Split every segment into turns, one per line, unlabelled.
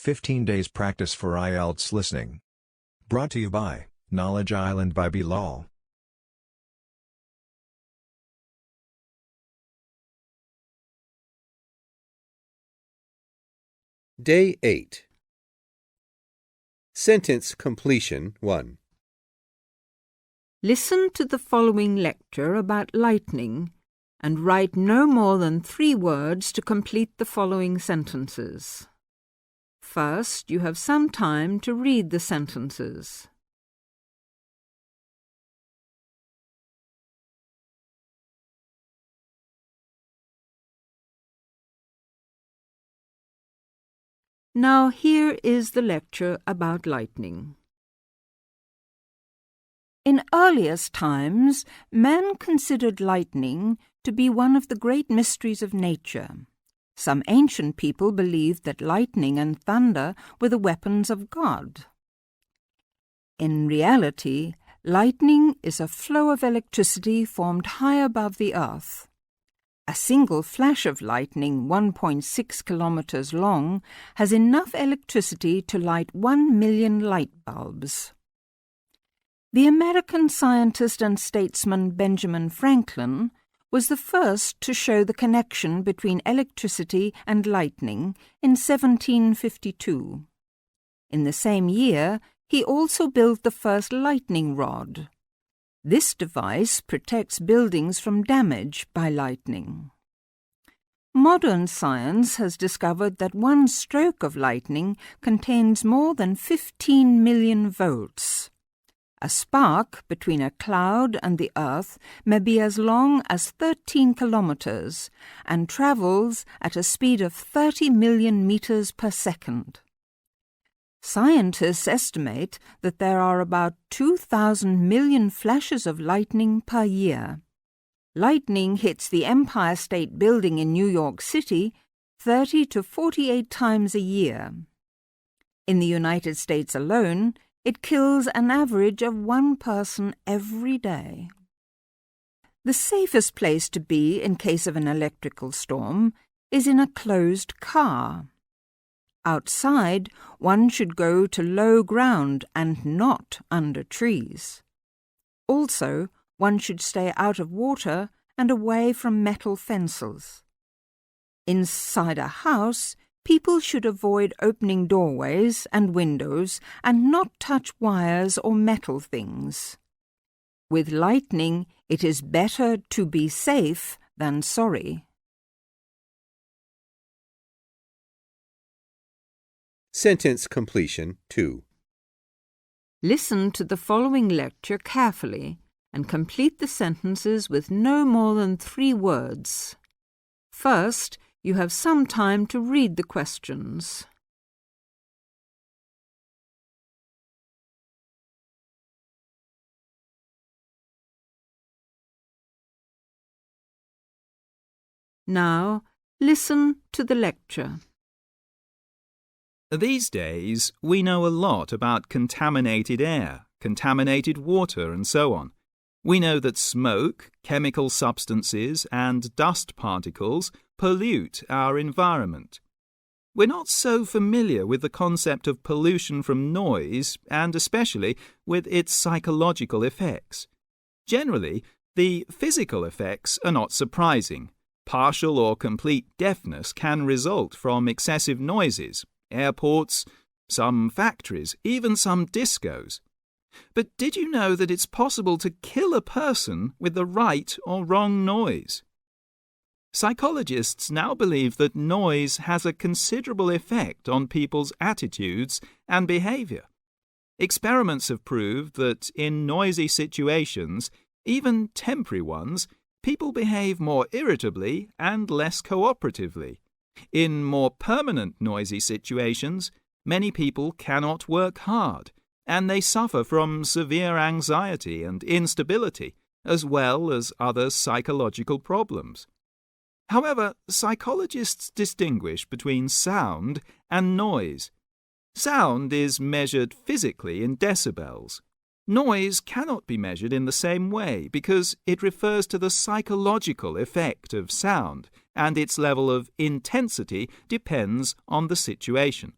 15 Days Practice for IELTS Listening. Brought to you by Knowledge Island by Bilal.
Day 8. Sentence Completion 1.
Listen to the following lecture about lightning and write no more than 3 words to complete the following sentences. First, you have some time to read the sentences. Now here is the lecture about lightning. In earliest times, men considered lightning to be one of the great mysteries of nature. Some ancient people believed that lightning and thunder were the weapons of God. In reality, lightning is a flow of electricity formed high above the earth. A single flash of lightning 1.6 kilometers long has enough electricity to light 1 million light bulbs. The American scientist and statesman Benjamin Franklin was the first to show the connection between electricity and lightning in 1752. In the same year, he also built the first lightning rod. This device protects buildings from damage by lightning. Modern science has discovered that one stroke of lightning contains more than 15 million volts. A spark between a cloud and the earth may be as long as 13 kilometers and travels at a speed of 30 million meters per second. Scientists estimate that there are about 2,000 million flashes of lightning per year. Lightning hits the Empire State Building in New York City 30 to 48 times a year. In the United States alone, it kills an average of 1 person every day. The safest place to be in case of an electrical storm is in a closed car. Outside, one should go to low ground and not under trees. Also, one should stay out of water and away from metal fences. Inside a house, people should avoid opening doorways and windows and not touch wires or metal things. With lightning, it is better to be safe than sorry.
Sentence Completion 2.
Listen to the following lecture carefully and complete the sentences with no more than 3 words. First, you have some time to read the questions. Now, listen to the lecture.
These days, we know a lot about contaminated air, contaminated water, and so on. We know that smoke, chemical substances, and dust particles pollute our environment. We're not so familiar with the concept of pollution from noise, and especially with its psychological effects. Generally, the physical effects are not surprising. Partial or complete deafness can result from excessive noises, airports, some factories, even some discos. But did you know that it's possible to kill a person with the right or wrong noise? Psychologists now believe that noise has a considerable effect on people's attitudes and behavior. Experiments have proved that in noisy situations, even temporary ones, people behave more irritably and less cooperatively. In more permanent noisy situations, many people cannot work hard, and they suffer from severe anxiety and instability, as well as other psychological problems. However, psychologists distinguish between sound and noise. Sound is measured physically in decibels. Noise cannot be measured in the same way because it refers to the psychological effect of sound, and its level of intensity depends on the situation.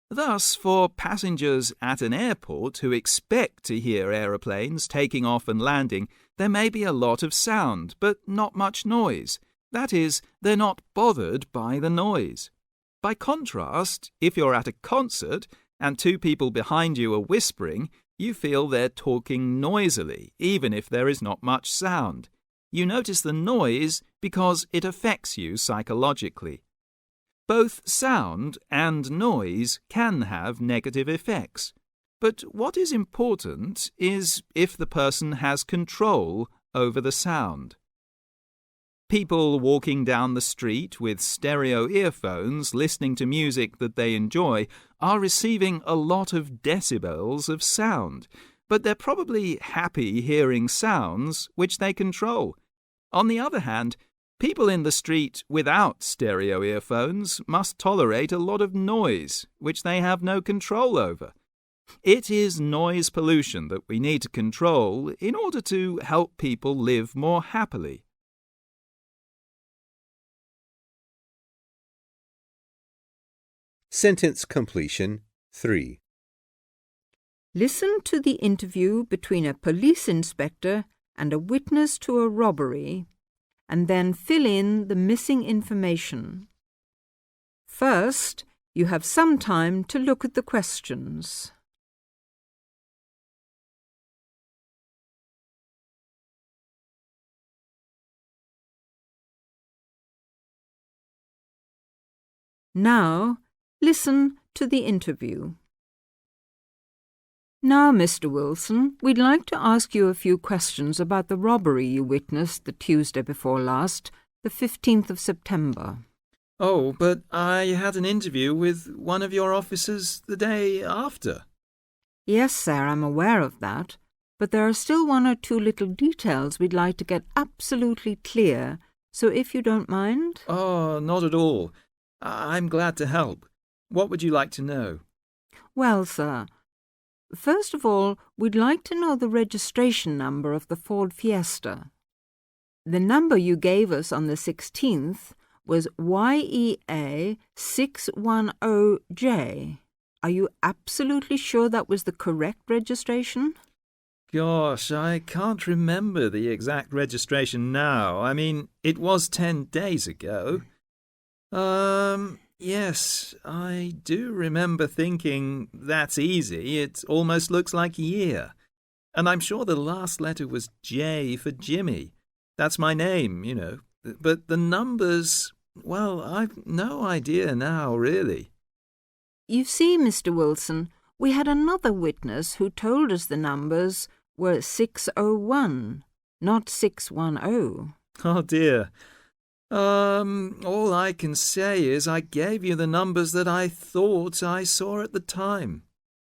Thus, for passengers at an airport who expect to hear aeroplanes taking off and landing, there may be a lot of sound, but not much noise. That is, they're not bothered by the noise. By contrast, if you're at a concert and two people behind you are whispering, you feel they're talking noisily, even if there is not much sound. You notice the noise because it affects you psychologically. Both sound and noise can have negative effects. But what is important is if the person has control over the sound. People walking down the street with stereo earphones listening to music that they enjoy are receiving a lot of decibels of sound, but they're probably happy hearing sounds which they control. On the other hand, people in the street without stereo earphones must tolerate a lot of noise which they have no control over. It is noise pollution that we need to control in order to help people live more happily.
Sentence completion 3.
Listen to the interview between a police inspector and a witness to a robbery, and then fill in the missing information. First, you have some time to look at the questions. Now, listen to the interview. Now, Mr. Wilson, we'd like to ask you a few questions about the robbery you witnessed the Tuesday before last, the 15th of September.
Oh, but I had an interview with one of your officers the day after.
Yes, sir, I'm aware of that, but there are still one or two little details we'd like to get absolutely clear, so if you don't mind.
Oh, not at all. I'm glad to help. What would you like to know?
Well, sir, first of all, we'd like to know the registration number of the Ford Fiesta. The number you gave us on the 16th was YEA 610J. Are you absolutely sure that was the correct registration?
Gosh, I can't remember the exact registration now. I mean, it was 10 days ago. Yes, I do remember thinking, that's easy, it almost looks like year. And I'm sure the last letter was J for Jimmy. That's my name, you know. But the numbers, well, I've no idea now, really.
You see, Mr. Wilson, we had another witness who told us the numbers were 601, not 610.
Oh, dear. All I can say is I gave you the numbers that I thought I saw at the time.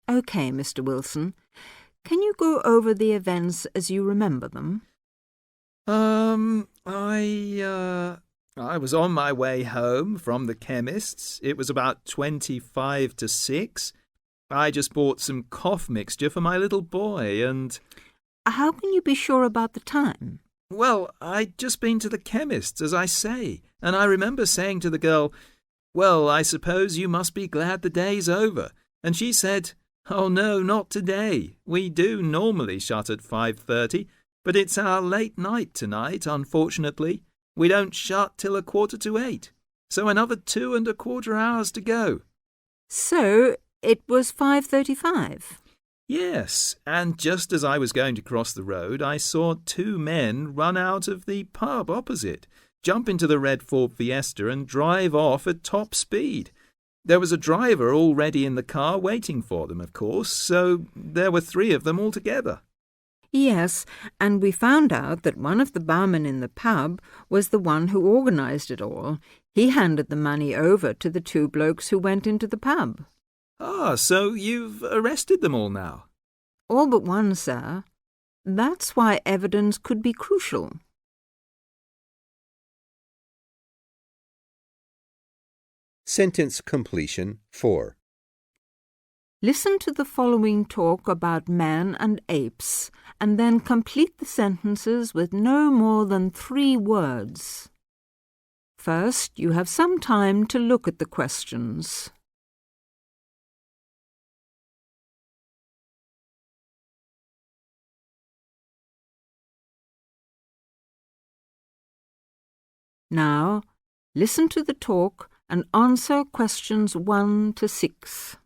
OK, Mr. Wilson. Can you go over the events as you remember them?
I was on my way home from the chemist's. It was about 25 to 6. I just bought some cough mixture for my little boy and...
How can you be sure about the time?
Well, I'd just been to the chemist's, as I say, and I remember saying to the girl, "Well, I suppose you must be glad the day's over." And she said, "Oh, no, not today. We do normally shut at 5:30, but it's our late night tonight, unfortunately. We don't shut till 7:45, so another 2¼ hours to go."
So it was 5:35?
Yes, and just as I was going to cross the road, I saw 2 men run out of the pub opposite, jump into the red Ford Fiesta and drive off at top speed. There was a driver already in the car waiting for them, of course, so there were 3 of them altogether.
Yes, and we found out that one of the barmen in the pub was the one who organised it all. He handed the money over to the 2 blokes who went into the pub.
Ah, so you've arrested them all now?
All but one, sir. That's why evidence could be crucial.
Sentence completion 4.
Listen to the following talk about man and apes, and then complete the sentences with no more than 3 words. First, you have some time to look at the questions. Now, listen to the talk and answer questions 1 to 6.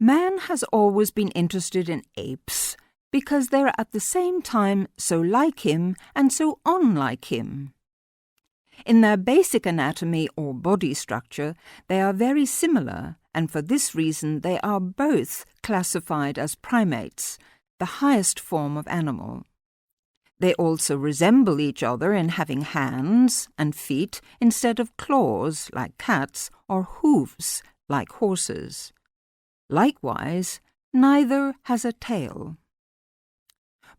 Man has always been interested in apes because they're at the same time so like him and so unlike him. In their basic anatomy or body structure, they are very similar, and for this reason they are both classified as primates, the highest form of animal. They also resemble each other in having hands and feet instead of claws like cats or hooves like horses. Likewise, neither has a tail.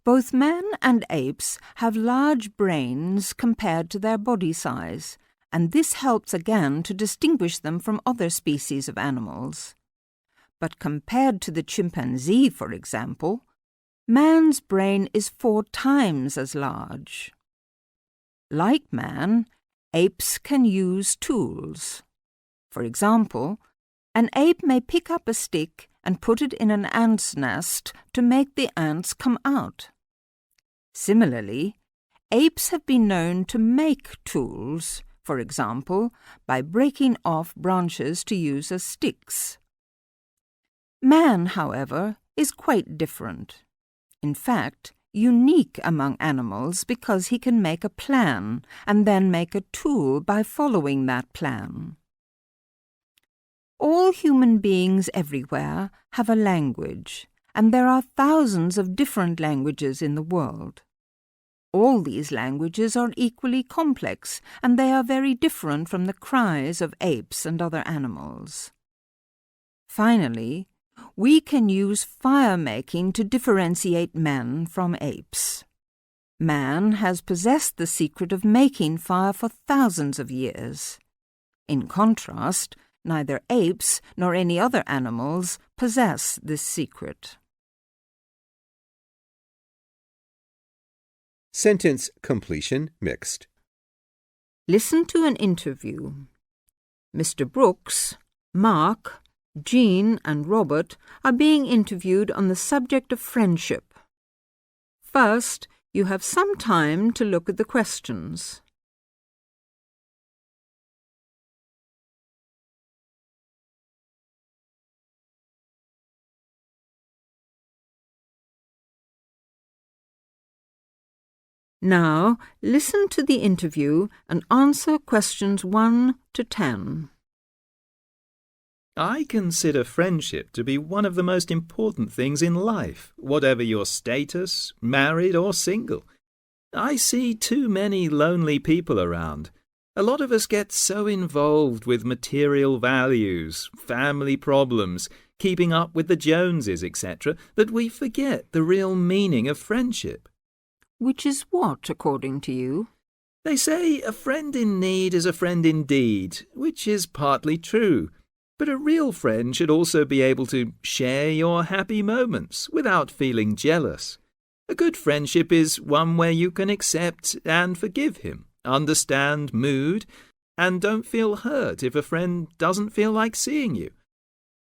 Both man and apes have large brains compared to their body size, and this helps again to distinguish them from other species of animals. But compared to the chimpanzee, for example, man's brain is 4 times as large. Like man, apes can use tools. For example, an ape may pick up a stick and put it in an ant's nest to make the ants come out. Similarly, apes have been known to make tools, for example, by breaking off branches to use as sticks. Man, however, is quite different. In fact, unique among animals because he can make a plan and then make a tool by following that plan. All human beings everywhere have a language, and there are thousands of different languages in the world. All these languages are equally complex, and they are very different from the cries of apes and other animals. Finally, we can use fire-making to differentiate men from apes. Man has possessed the secret of making fire for thousands of years. In contrast, neither apes nor any other animals possess this secret.
Sentence completion mixed.
Listen to an interview. Mr. Brooks, Mark, Jean and Robert are being interviewed on the subject of friendship. First, you have some time to look at the questions. Now, listen to the interview and answer questions 1 to 10.
I consider friendship to be one of the most important things in life, whatever your status, married or single. I see too many lonely people around. A lot of us get so involved with material values, family problems, keeping up with the Joneses, etc., that we forget the real meaning of friendship.
Which is what, according to you?
They say a friend in need is a friend indeed, which is partly true. But a real friend should also be able to share your happy moments without feeling jealous. A good friendship is one where you can accept and forgive him, understand mood, and don't feel hurt if a friend doesn't feel like seeing you.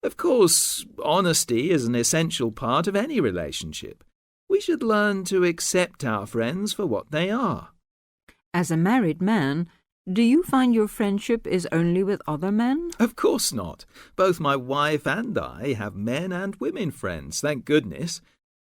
Of course, honesty is an essential part of any relationship. We should learn to accept our friends for what they are.
As a married man, do you find your friendship is only with other men?
Of course not. Both my wife and I have men and women friends, thank goodness.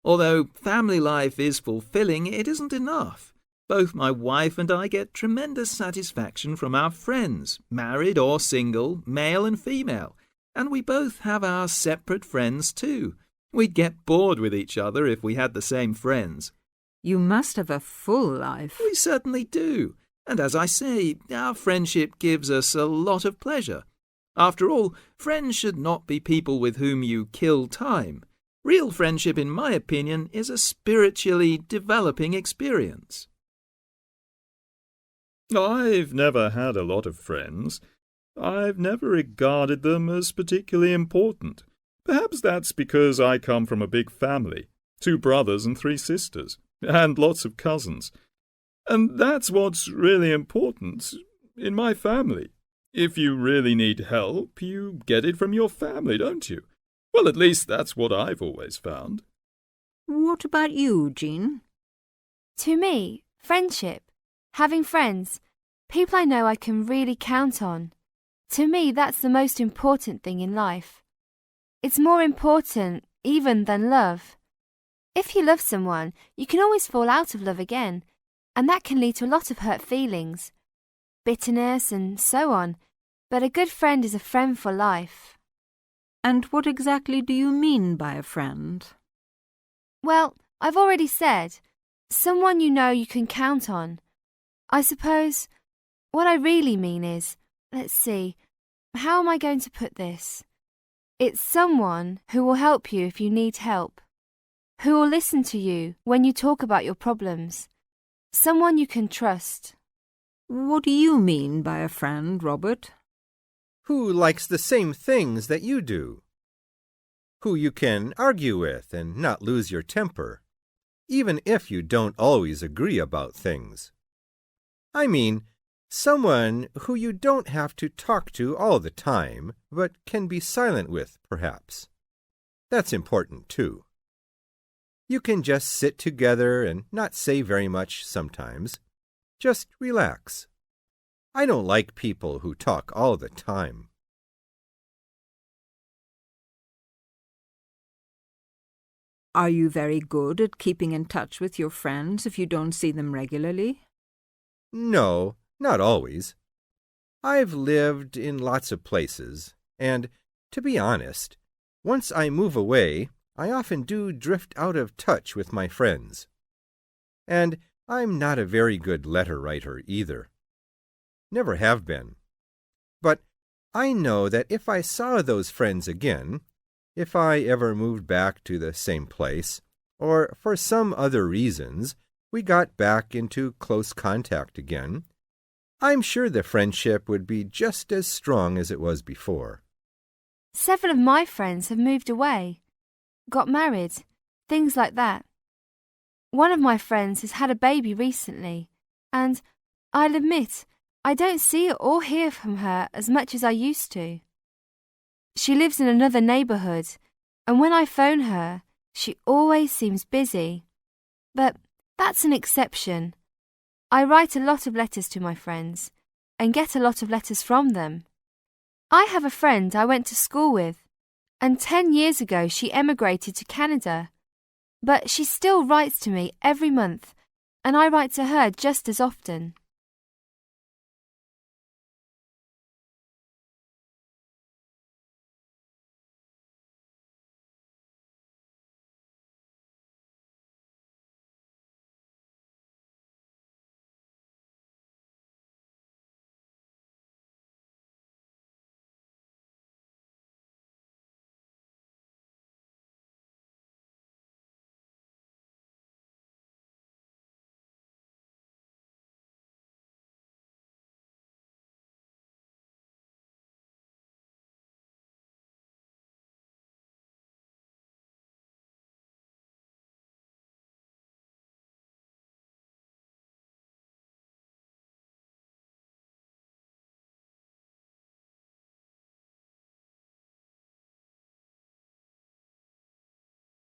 Although family life is fulfilling, it isn't enough. Both my wife and I get tremendous satisfaction from our friends, married or single, male and female. And we both have our separate friends too. We'd get bored with each other if we had the same friends.
You must have a full life.
We certainly do. And as I say, our friendship gives us a lot of pleasure. After all, friends should not be people with whom you kill time. Real friendship, in my opinion, is a spiritually developing experience.
I've never had a lot of friends. I've never regarded them as particularly important. Perhaps that's because I come from a big family, 2 brothers and 3 sisters, and lots of cousins. And that's what's really important in my family. If you really need help, you get it from your family, don't you? Well, at least that's what I've always found.
What about you, Jean?
To me, friendship Having friends, people I know I can really count on. To me, that's the most important thing in life. It's more important even than love. If you love someone, you can always fall out of love again, and that can lead to a lot of hurt feelings, bitterness and so on, but a good friend is a friend for life.
And what exactly do you mean by a friend?
Well, I've already said, someone you know you can count on. I suppose what I really mean is, let's see, how am I going to put this? It's someone who will help you if you need help, who will listen to you when you talk about your problems, someone you can trust.
What do you mean by a friend, Robert?
Who likes the same things that you do? Who you can argue with and not lose your temper, even if you don't always agree about things. I mean, someone who you don't have to talk to all the time, but can be silent with, perhaps. That's important, too. You can just sit together and not say very much sometimes. Just relax. I don't like people who talk all the time.
Are you very good at keeping in touch with your friends if you don't see them regularly?
No, not always. I've lived in lots of places, and, to be honest, once I move away, I often do drift out of touch with my friends. And I'm not a very good letter writer either. Never have been. But I know that if I saw those friends again, if I ever moved back to the same place, or for some other reasons we got back into close contact again, I'm sure the friendship would be just as strong as it was before.
Several of my friends have moved away, got married, things like that. One of my friends has had a baby recently, and I'll admit, I don't see or hear from her as much as I used to. She lives in another neighbourhood, and when I phone her, she always seems busy. But that's an exception. I write a lot of letters to my friends, and get a lot of letters from them. I have a friend I went to school with, and 10 years ago she emigrated to Canada. But she still writes to me every month, and I write to her just as often.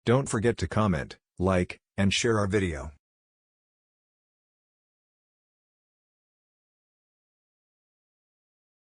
Don't forget to comment, like, and share our video.